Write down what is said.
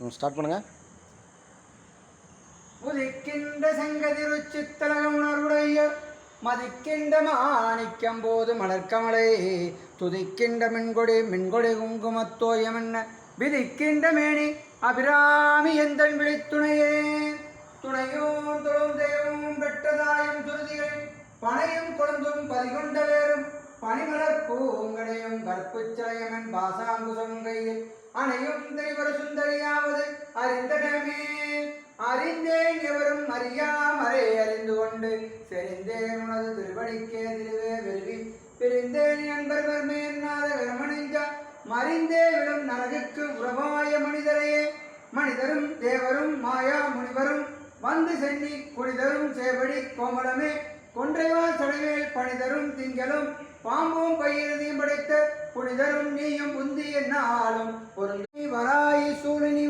Start பண்ணுங்க. உதிக்கின்ற செங்கதிருச்சித்தலகம் உணர்வுடைய மதிக்கின்ற மாணிக்கம் போது மலர்கமலை துதிக்கின்ற மின்கொடி குங்குமத்தோயமென்ன விதிக்கின்ற மேனி அபிராமி எந்தன் விழித்துணையே துணையும் தொழும் தெய்வமும் பெற்றதாயும் துருதிகள் பனையும் கொழுந்தும் பதிகொண்ட வேறும் பனிமலர் பூங்கடையும் கற்புச்சலயமன் பாசாங்குசம் கையில் அணையும் திரிவர சுந்தரியாவது அறிந்தடமே அறிந்தேன் எவரும் அறியாமறை அறிந்து கொண்டு செறிந்தேன் உனது திருவடிக்கே திருவே வெல்வி பிரிந்தேன் நண்பர்கள் மேன்னாத கரமணிஞ்சா மறிந்தே விடும் நரகுக்கு உறவாய மனிதரையே மனிதரும் தேவரும் மாயா முனிவரும் வந்து சென்னி குனிதரும் சேவடி கோமலமே கொன்றைவா சடைவேல் பணிதரும் திங்களும் பாம்பும் பயிரதையும் படைத்த புனிதரும் நீயும் புந்தி என்னாலும் ஒரு வராயி சூழனி